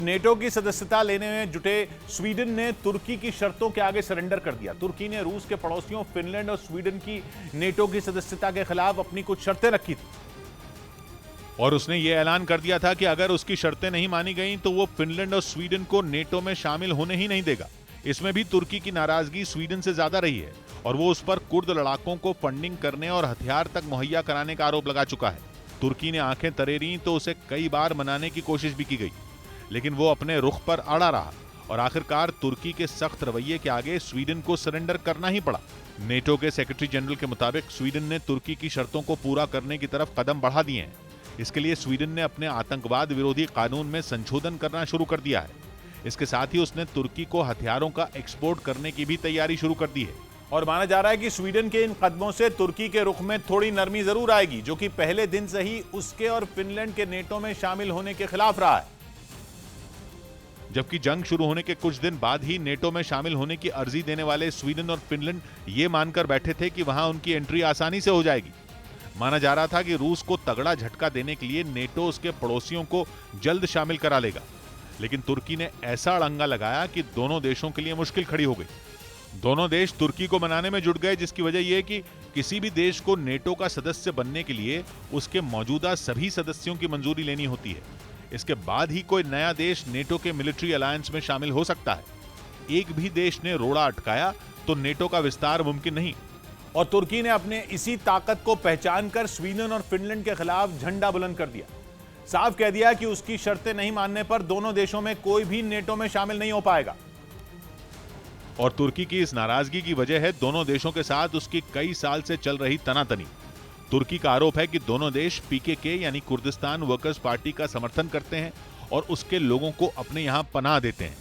NATO की सदस्यता लेने में जुटे स्वीडन ने तुर्की की शर्तों के आगे सरेंडर कर दिया। तुर्की ने रूस के पड़ोसियों फिनलैंड और स्वीडन की नेटो की सदस्यता के खिलाफ अपनी कुछ शर्तें रखी थी और उसने यह ऐलान कर दिया था कि अगर उसकी शर्तें नहीं मानी गईं तो वो फिनलैंड और स्वीडन को नेटो में शामिल होने ही नहीं देगा। इसमें भी तुर्की की नाराजगी स्वीडन से ज्यादा रही है और वो उस पर कुर्द लड़ाकों को फंडिंग करने और हथियार तक मुहैया कराने का आरोप लगा चुका है। तुर्की ने आंखें तरेरी तो उसे कई बार मनाने की कोशिश भी की गई, लेकिन वो अपने रुख पर अड़ा रहा और आखिरकार तुर्की के सख्त रवैये के आगे स्वीडन को सरेंडर करना ही पड़ा। नेटो के सेक्रेटरी जनरल के मुताबिक स्वीडन ने तुर्की की शर्तों को पूरा करने की तरफ कदम बढ़ा दिए हैं। इसके लिए स्वीडन ने अपने आतंकवाद विरोधी कानून में संशोधन करना शुरू कर दिया है। इसके साथ ही उसने तुर्की को हथियारों का एक्सपोर्ट करने की भी तैयारी शुरू कर दी है और माना जा रहा है कि स्वीडन के इन कदमों से तुर्की के रुख में थोड़ी नरमी जरूर आएगी, जो कि पहले दिन से ही उसके और फिनलैंड के नेटो में शामिल होने के खिलाफ रहा है। जबकि जंग शुरू होने के कुछ दिन बाद ही नेटो में शामिल होने की अर्जी देने वाले स्वीडन और फिनलैंड ये मानकर बैठे थे कि वहां उनकी एंट्री आसानी से हो जाएगी। माना जा रहा था कि रूस को तगड़ा झटका देने के लिए नेटो उसके पड़ोसियों को जल्द शामिल करा लेगा, लेकिन तुर्की ने ऐसा अड़ंगा लगाया कि दोनों देशों के लिए मुश्किल खड़ी हो गई। दोनों देश तुर्की को मनाने में जुट गए, जिसकी वजह यह कि किसी भी देश को नेटो का सदस्य बनने के लिए उसके मौजूदा सभी सदस्यों की मंजूरी लेनी होती है। इसके बाद ही कोई नया देश नेटो के मिलिट्री अलायंस में शामिल हो सकता है। एक भी देश ने रोड़ा अटकाया तो नेटो का विस्तार मुमकिन नहीं। और तुर्की ने अपने इसी ताकत को पहचानकर स्वीडन और फिनलैंड के खिलाफ झंडा बुलंद कर दिया। साफ कह दिया कि उसकी शर्तें नहीं मानने पर दोनों देशों में कोई भी नेटो में शामिल नहीं हो पाएगा। और तुर्की की इस नाराजगी की वजह है दोनों देशों के साथ उसकी कई साल से चल रही तनातनी। तुर्की का आरोप है कि दोनों देश पीकेके यानी कुर्दिस्तान वर्कर्स पार्टी का समर्थन करते हैं और उसके लोगों को अपने यहां पनाह देते हैं।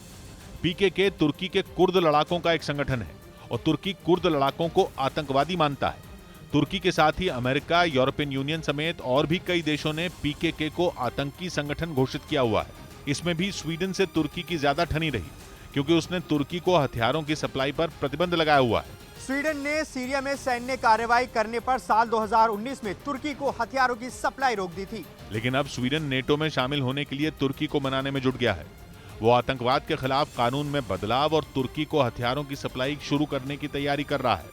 पीकेके तुर्की के कुर्द लड़ाकों का एक संगठन है और तुर्की कुर्द लड़ाकों को आतंकवादी मानता है। तुर्की के साथ ही अमेरिका, यूरोपियन यूनियन समेत और भी कई देशों ने पीकेके को आतंकी संगठन घोषित किया हुआ है। इसमें भी स्वीडन से तुर्की की ज्यादा ठनी रही, क्योंकि उसने तुर्की को हथियारों की सप्लाई पर प्रतिबंध लगाया हुआ है। स्वीडन ने सीरिया में सैन्य कार्रवाई करने पर साल 2019 में तुर्की को हथियारों की सप्लाई रोक दी थी। लेकिन अब स्वीडन नेटो में शामिल होने के लिए तुर्की को मनाने में जुट गया है। वो आतंकवाद के खिलाफ कानून में बदलाव और तुर्की को हथियारों की सप्लाई शुरू करने की तैयारी कर रहा है।